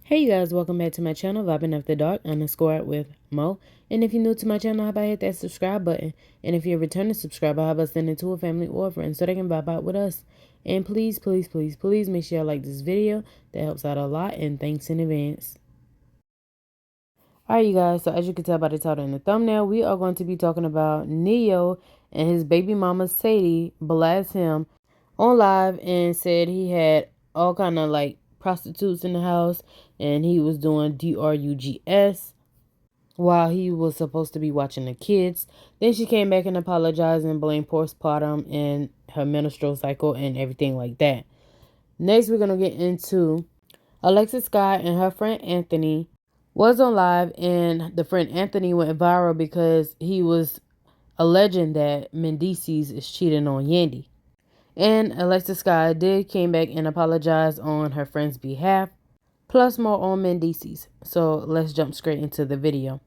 Hey you guys, welcome back to my channel, Vibing After Dark _ with Mo. And if you're new to my channel, how about hit that subscribe button? And if you're a returning subscriber, how about send it to a family or a friend so they can vibe out with us? And please, please, please, please make sure you like this video. That helps out a lot, and thanks in advance. Alright you guys, so as you can tell by the title and the thumbnail, we are going to be talking about Neyo and his baby mama Sadie blasted him on live and said he had all kind of like prostitutes in the house and he was doing drugs while he was supposed to be watching the kids. Then she came back and apologized and blamed postpartum and her menstrual cycle and everything like that. Next, we're going to get into AlexisSkyy and her friend Anthony was on live, and the friend Anthony went viral because he was alleging that Mendeecees is cheating on Yandy. And AlexisSkyy came back and apologized on her friend's behalf, plus more on Mendeecees. So let's jump straight into the video.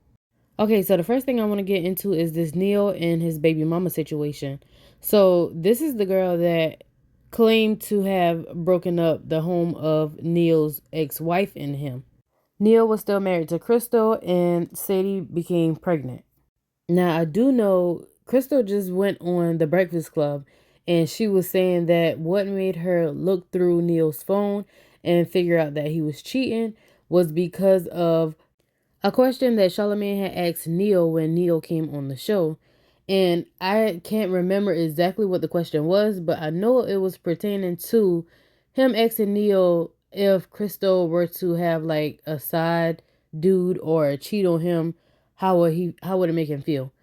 Okay, so the first thing I want to get into is this Neyo and his baby mama situation. So this is the girl that claimed to have broken up the home of Neyo's ex-wife and him. Neyo was still married to Crystal and Sadie became pregnant. Now, I do know Crystal just went on The Breakfast Club and she was saying that what made her look through Neyo's phone and figure out that he was cheating was because of a question that Charlamagne had asked Neyo when Neyo came on the show. And I can't remember exactly what the question was, but I know it was pertaining to him asking Neyo if Crystal were to have like a side dude or cheat on him, how would it make him feel?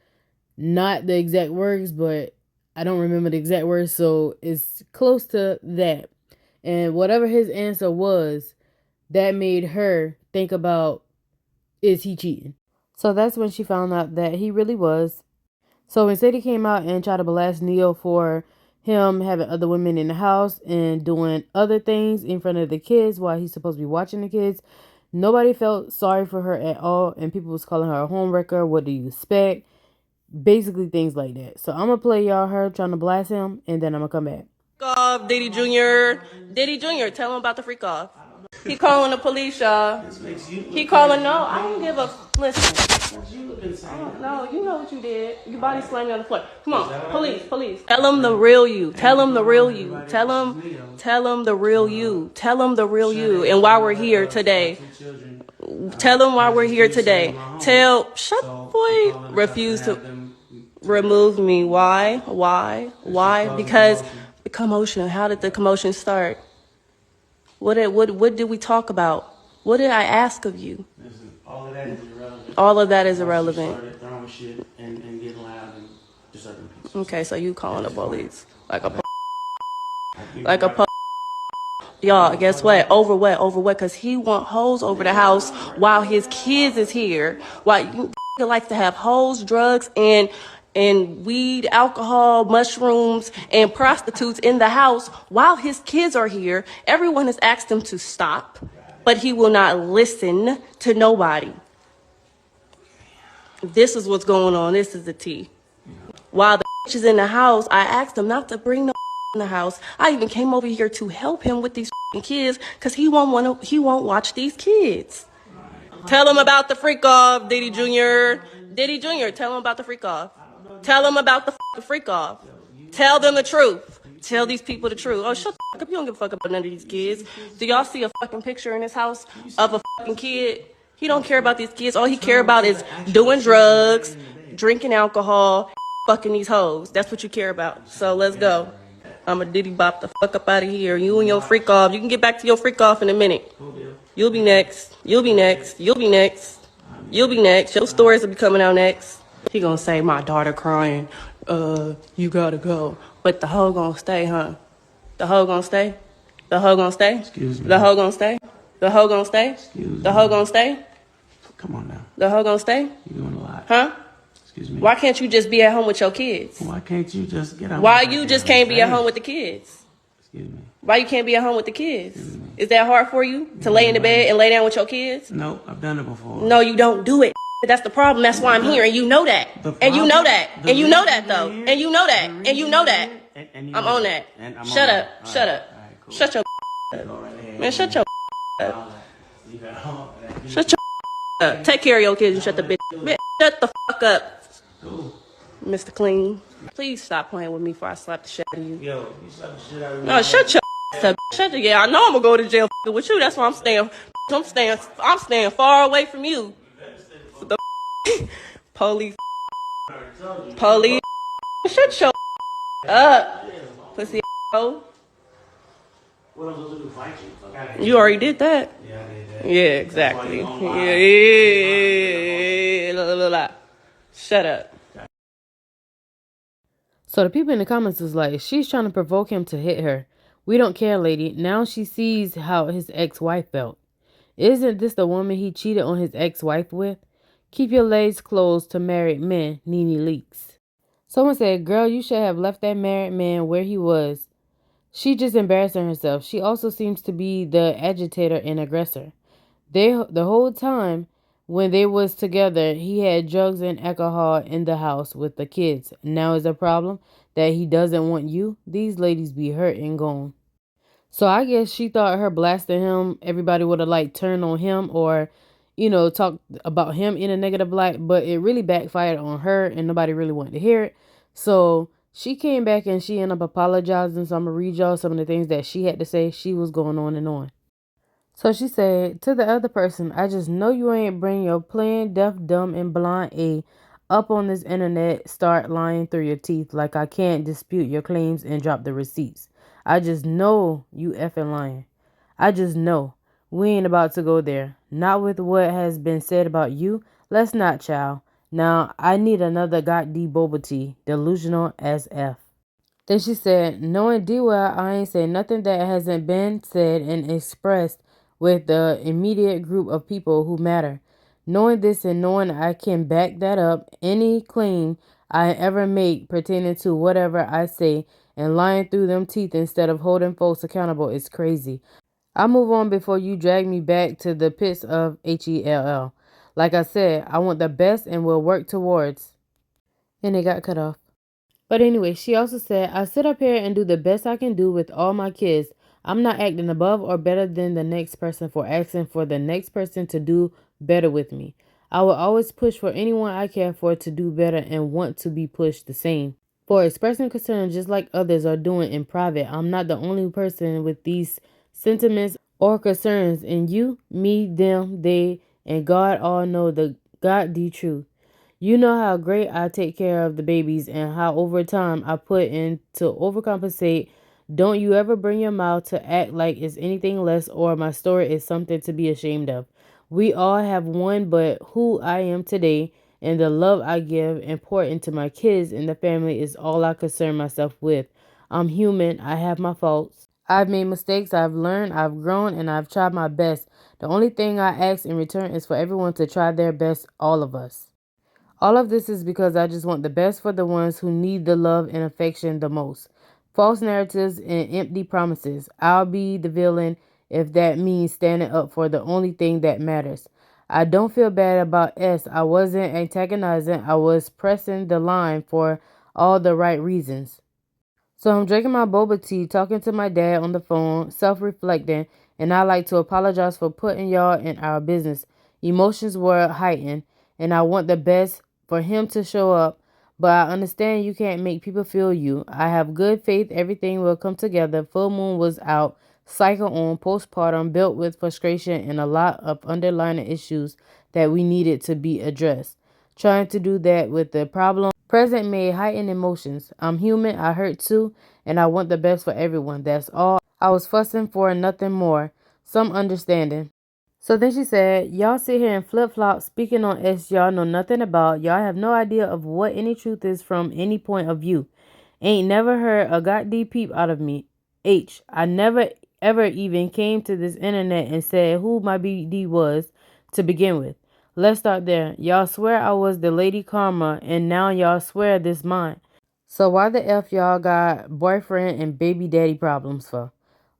Not the exact words, but I don't remember the exact words, so it's close to that. And whatever his answer was, that made her think about, is he cheating? So that's when she found out that he really was. So when Sadie came out and tried to blast Neyo for him having other women in the house and doing other things in front of the kids while he's supposed to be watching the kids, nobody felt sorry for her at all. And people was calling her a homewrecker. What do you expect? Basically things like that. So I'm going to play y'all her trying to blast him, and then I'm going to come back. Off, Diddy Jr. Diddy Jr., tell him about the freak off. He calling the police, y'all. He calling, no, I don't give a, listen. No, you know what you did. Your body slammed on the floor. Come on, police. Tell him the real you. Tell him the real you. Tell him the real you. Tell him the real you. And why we're here today. Tell him why we're here today. Shut boy, refuse to remove me. Why? Because the commotion. How did the commotion start? What did we talk about? What did I ask of you? All of that is irrelevant. All of that is irrelevant. Started throwing shit and getting loud and disturbing peace. Okay, so you calling the police like a y'all, guess what? Over what? Because he want hoes over the house while his kids is here. While you likes to have hoes, drugs, and weed, alcohol, mushrooms, and prostitutes in the house while his kids are here. Everyone has asked him to stop, but he will not listen to nobody. This is what's going on. This is the tea. While the is in the house, I asked him not to bring no in the house. I even came over here to help him with these kids because he won't watch these kids. Tell him about the freak off, Diddy Jr. Diddy Jr., tell him about the freak off. Tell them about the freak off. Tell them the truth. Tell these people the truth. Oh, shut the fuck up. You don't give a fuck about none of these kids. Do y'all see a fucking picture in his house of a fucking kid? He don't care about these kids. All he care about is doing drugs, drinking alcohol, fucking these hoes. That's what you care about. So let's go. I'm a Diddy bop the fuck up out of here. You and your freak off. You can get back to your freak off in a minute. You'll be next. You'll be next. You'll be next. You'll be next. Your stories will be coming out next. He gonna say, my daughter crying, you gotta go. But the hoe gonna stay, huh? The hoe gonna stay? The hoe gonna stay? Excuse me. The hoe gonna stay? The hoe gonna stay? Excuse the hoe gonna stay? Come on now. The hoe gonna stay? You're doing a lot. Huh? Excuse me. Why can't you just be at home with your kids? Why can't you just get out? Why you just can't be at home with the kids? Excuse me. Why you can't be at home with the kids? Is that hard for you to lay in the bed and lay down with your kids? No, I've done it before. No, you don't do it. That's the problem. That's why I'm here, and you know that. And you know that. And you know that, though. And you know that. And you know that. And you I'm know on that. that. And I'm Shut on up. that. Shut up. All right, cool. Shut your Go right ahead. man. Shut your All that. You got all that. shut your up. Take care of your kids and shut the bitch. Shut the fuck up, Cool. Mr. Clean. Please stop playing with me before I slap the shit out of you. Yo, you slap the shit out of me. No, shut your up. Shut the yeah. I know I'm gonna go to jail with you. That's why I'm staying. I'm staying far away from you. The police. Police. Shut your up, pussy hoe. What I'm supposed to do, fight you? You already did that. Yeah, I did that. Yeah, exactly. Yeah. Shut up. So the people in the comments was like, she's trying to provoke him to hit her. We don't care, lady. Now she sees how his ex-wife felt. Isn't this the woman he cheated on his ex-wife with? Keep your legs closed to married men, Nene Leaks. Someone said, girl, you should have left that married man where he was. She just embarrassing herself. She also seems to be the agitator and aggressor. The whole time when they was together, he had drugs and alcohol in the house with the kids. Now is a problem that he doesn't want you. These ladies be hurt and gone. So I guess she thought her blasting him, everybody would have like turned on him or, talked about him in a negative light, but it really backfired on her and nobody really wanted to hear it. So she came back and she ended up apologizing. So I'm going to read y'all some of the things that she had to say. She was going on and on. So she said, to the other person, I just know you ain't bring your plain, deaf, dumb, and blind A up on this internet, start lying through your teeth like I can't dispute your claims and drop the receipts. I just know you effing lying. I just know. We ain't about to go there. Not with what has been said about you. Let's not, child. Now, I need another goddamn boba tea. Delusional as F. Then she said, knowing D well, I ain't say nothing that hasn't been said and expressed with the immediate group of people who matter. Knowing this and knowing I can back that up, any claim I ever make pertaining to whatever I say and lying through them teeth instead of holding folks accountable is crazy. I'll move on before you drag me back to the pits of HELL. Like I said, I want the best and will work towards. And it got cut off. But anyway, she also said, I sit up here and do the best I can do with all my kids. I'm not acting above or better than the next person for asking for the next person to do better with me. I will always push for anyone I care for to do better and want to be pushed the same. For expressing concern just like others are doing in private, I'm not the only person with these sentiments or concerns. And you, me, them, they, and God all know the God the truth. You know how great I take care of the babies and how over time I put in to overcompensate. Don't you ever bring your mouth to act like it's anything less or my story is something to be ashamed of. We all have one, but who I am today and the love I give and pour into my kids and the family is all I concern myself with. I'm human. I have my faults. I've made mistakes. I've learned. I've grown and I've tried my best. The only thing I ask in return is for everyone to try their best, all of us. All of this is because I just want the best for the ones who need the love and affection the most. False narratives and empty promises. I'll be the villain if that means standing up for the only thing that matters. I don't feel bad about S. I wasn't antagonizing. I was pressing the line for all the right reasons. So I'm drinking my boba tea, talking to my dad on the phone, self-reflecting, and I like to apologize for putting y'all in our business. Emotions were heightened, and I want the best for him to show up, but I understand you can't make people feel you. I have good faith everything will come together. Full moon was out, cycle on, postpartum, built with frustration and a lot of underlying issues that we needed to be addressed. Trying to do that with the problem present made heightened emotions. I'm human, I hurt too, and I want the best for everyone. That's all. I was fussing for nothing more. Some understanding. So then she said, y'all sit here and flip-flop speaking on S y'all know nothing about. Y'all have no idea of what any truth is from any point of view. Ain't never heard a goddamn peep out of me. I never ever even came to this internet and said who my BD was to begin with. Let's start there. Y'all swear I was the Lady Karma and now y'all swear this mine. So why the F y'all got boyfriend and baby daddy problems for?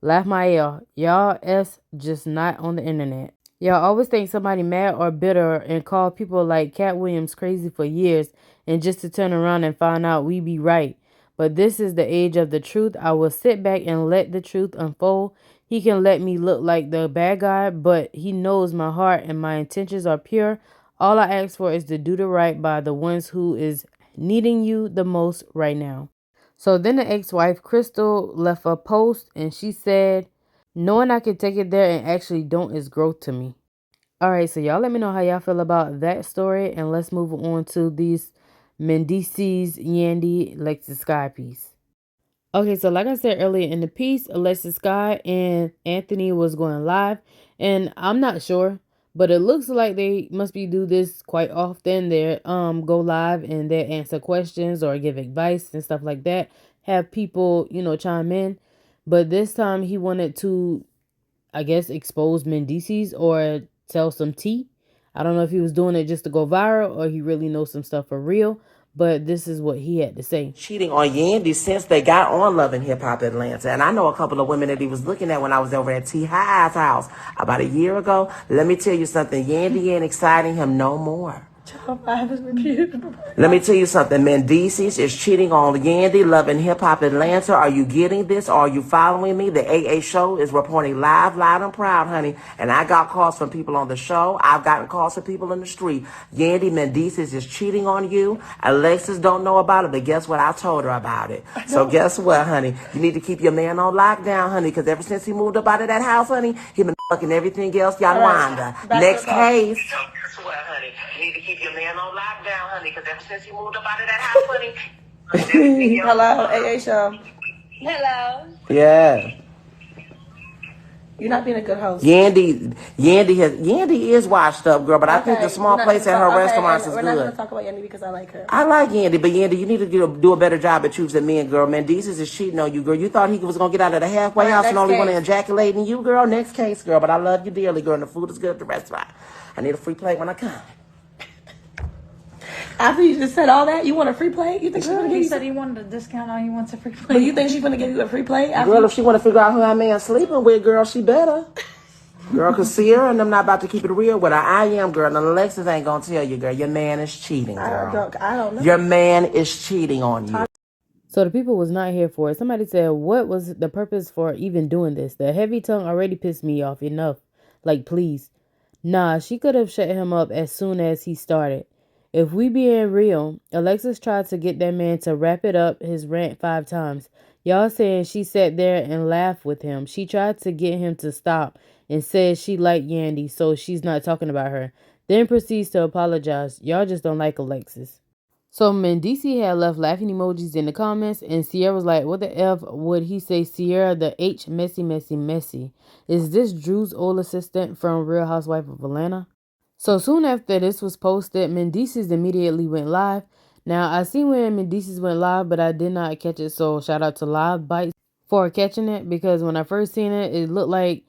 Laugh my L. Y'all S just not on the internet. Y'all always think somebody mad or bitter and call people like Cat Williams crazy for years and just to turn around and find out we be right. but this is the age of the truth. I will sit back and let the truth unfold. He can let me look like the bad guy, but he knows my heart and my intentions are pure. All I ask for is to do the right by the ones who is needing you the most right now. So then the ex-wife, Crystal, left a post and she said, knowing I can take it there and actually don't is growth to me. Alright, so y'all let me know how y'all feel about that story, and let's move on to these Mendeecees, Yandy, AlexisSkyy piece. Okay, so like I said earlier in the piece, AlexisSkyy and Anthony was going live, and I'm not sure, but it looks like they must be do this quite often. They go live and they answer questions or give advice and stuff like that. Have people, chime in. But this time he wanted to, I guess, expose Mendeecees or tell some tea. I don't know if he was doing it just to go viral or he really knows some stuff for real, but this is what he had to say. Cheating on Yandy since they got on Love and Hip Hop Atlanta. And I know a couple of women that he was looking at when I was over at T. High's house about a year ago. Let me tell you something. Yandy ain't exciting him no more. Let me tell you something. Mendeecees is cheating on Yandy, Love and Hip Hop Atlanta. Are you getting this? Are you following me? The AA show is reporting live, loud, and proud, honey. And I got calls from people on the show. I've gotten calls from people in the street. Yandy Mendeecees is cheating on you. Alexis don't know about it, but guess what? I told her about it. So guess what, honey? You need to keep your man on lockdown, honey, because ever since he moved up out of that house, honey, he been fucking everything else. Y'all wanda. Next case. Guess what, honey? You need to keep your man on lockdown, honey, because ever since he moved up out of that house, honey. Hello, AA show. Hello. Yeah. You're not being a good host. Yandy is washed up, girl, but I think the small place at her restaurants is good. We're not going to talk about Yandy because I like her. I like Yandy, but Yandy, you need to do a better job at choosing men, girl. Mendeecees is cheating on you, girl. You thought he was going to get out of the halfway house and only want to ejaculate in you, girl. Next case, girl. But I love you dearly, girl, and the food is good at the restaurant. I need a free plate when I come. After you just said all that, you want a free plate? You think she's gonna give you? He said he wanted a discount. Now he wants a free plate. But you think she's gonna give you a free plate? Girl, if she want to figure out who that man sleeping with, girl, she better. Girl, because Sierra and I'm not about to keep it real with her. I am, girl, and Alexis ain't gonna tell you, girl. Your man is cheating, girl. I don't know. Your man is cheating on you. So the people was not here for it. Somebody said, what was the purpose for even doing this? The heavy tongue already pissed me off enough. Like, please. Nah, she could have shut him up as soon as he started. If we being real, Alexis tried to get that man to wrap it up his rant 5 times. Y'all saying she sat there and laughed with him. She tried to get him to stop and said she liked Yandy, so she's not talking about her. Then proceeds to apologize. Y'all just don't like Alexis. So Mendeecees had left laughing emojis in the comments, and Sierra was like, what the F would he say? Sierra the H messy, messy, messy. Is this Drew's old assistant from Real Housewife of Atlanta? So soon after this was posted, Mendeecees immediately went live. Now, I seen when Mendeecees went live, but I did not catch it. So shout out to Live Bites for catching it, because when I first seen it, it looked like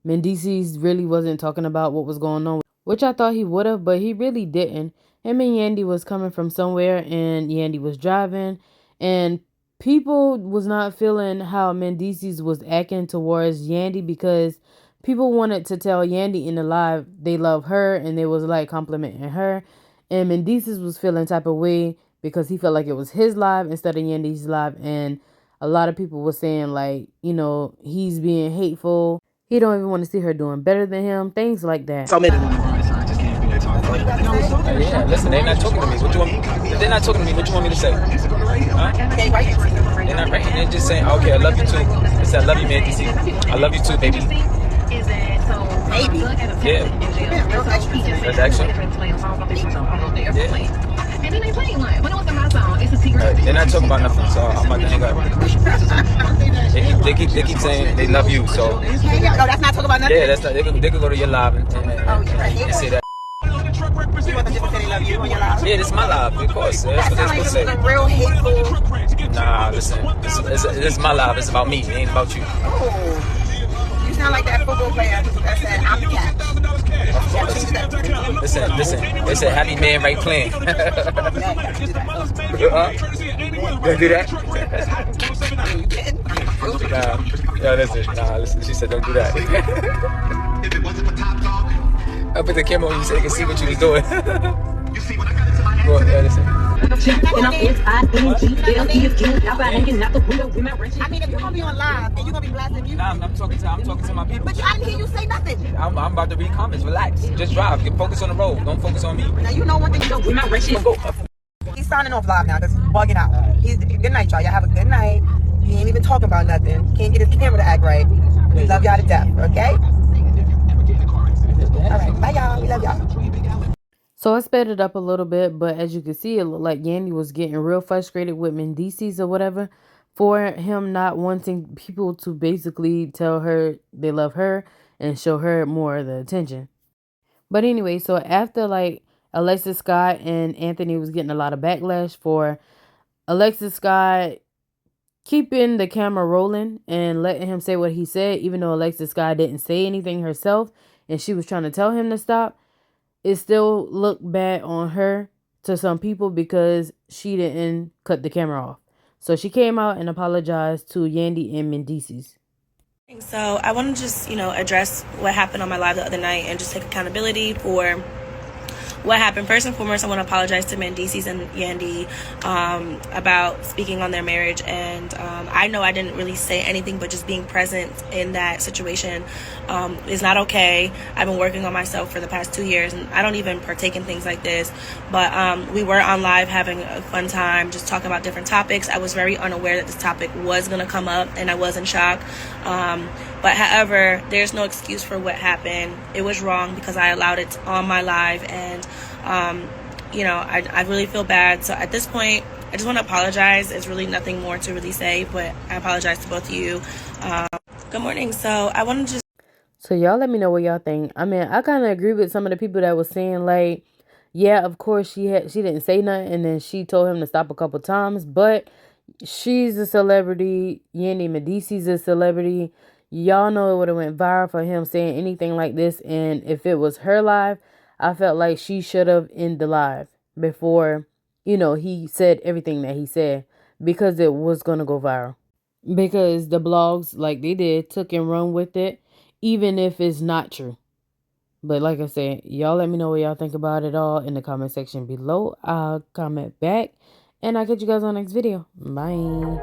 Mendeecees really wasn't talking about what was going on, which I thought he would have, but he really didn't. Him and Yandy was coming from somewhere, and Yandy was driving, and people was not feeling how Mendeecees was acting towards Yandy, because people wanted to tell Yandy in the live they love her and they was like complimenting her. And Mendeecees was feeling type of way because he felt like it was his live instead of Yandy's live. And a lot of people were saying like, he's being hateful. He don't even want to see her doing better than him. Things like that. So many. Yeah, listen, they're not talking to me. What you want? They're not talking to me. What you want me to say? Huh? They're not right. They're just saying, okay, I love you too. They say, I love you, man. I love you too, baby. Maybe. Yeah. That's action. Yeah. And then they playing like, when it was my song, it's a secret. They're not talking about nothing, so I'm about to hang up. They keep saying they love you, so. No, that's not talking about nothing. Yeah, that's not. They could go to your live and say that. You want them just to say they love you on your live? Yeah, this is my live, of course. That's what they're supposed to say. Real hateful. Nah, listen. This is my live. It's about me. It ain't about you. Oh. You sound like that football player that said, I'm the cat. Listen. They said happy man right playing. Don't do that. Listen. She said don't do that. I put the camera on you so they can see what you was doing. Go ahead, listen. And I'm S-I-N-G-L-E again. Y'all hanging out the window with my wrench. I mean, if you're gonna be on live and you're gonna be blasting music. Nah, I'm talking to my people. But I didn't hear you say nothing. I'm about to read comments. Relax. Just drive. Get focus on the road. Don't focus on me. Now you know one thing. With my wrench. He's signing off live now because he's bugging out. Good night, y'all. Y'all have a good night. He ain't even talking about nothing. Can't get his camera to act right. We love y'all to death, okay? All right, bye y'all. We love y'all. So I sped it up a little bit, but as you can see, it looked like Yandy was getting real frustrated with Mendeecees or whatever for him not wanting people to basically tell her they love her and show her more of the attention. But anyway, so after like AlexisSkyy and Anthony was getting a lot of backlash for AlexisSkyy keeping the camera rolling and letting him say what he said, even though AlexisSkyy didn't say anything herself and she was trying to tell him to stop, it still looked bad on her to some people because she didn't cut the camera off. So she came out and apologized to Yandy and Mendeecees. So I want to just, address what happened on my live the other night and just take accountability for what happened. First and foremost, I want to apologize to Mendeecees and Yandy about speaking on their marriage. And I know I didn't really say anything, but just being present in that situation is not okay. I've been working on myself for the past 2 years, and I don't even partake in things like this. But we were on live having a fun time, just talking about different topics. I was very unaware that this topic was going to come up, and I was in shock. But however, there's no excuse for what happened. It was wrong because I allowed it on my live, and I really feel bad. So at this point, I just want to apologize. There's really nothing more to really say, but I apologize to both of you. Good morning. So I want to just... So y'all let me know what y'all think. I mean, I kind of agree with some of the people that was saying like, yeah, of course she didn't say nothing, and then she told him to stop a couple times, but she's a celebrity. Yandy Mendeecees is a celebrity. Y'all know it would have went viral for him saying anything like this, and if it was her live, I felt like she should have ended the live before, he said everything that he said, because it was going to go viral. Because the blogs, like they did, took and run with it, even if it's not true. But like I said, y'all let me know what y'all think about it all in the comment section below. I'll comment back, and I'll catch you guys on the next video. Bye.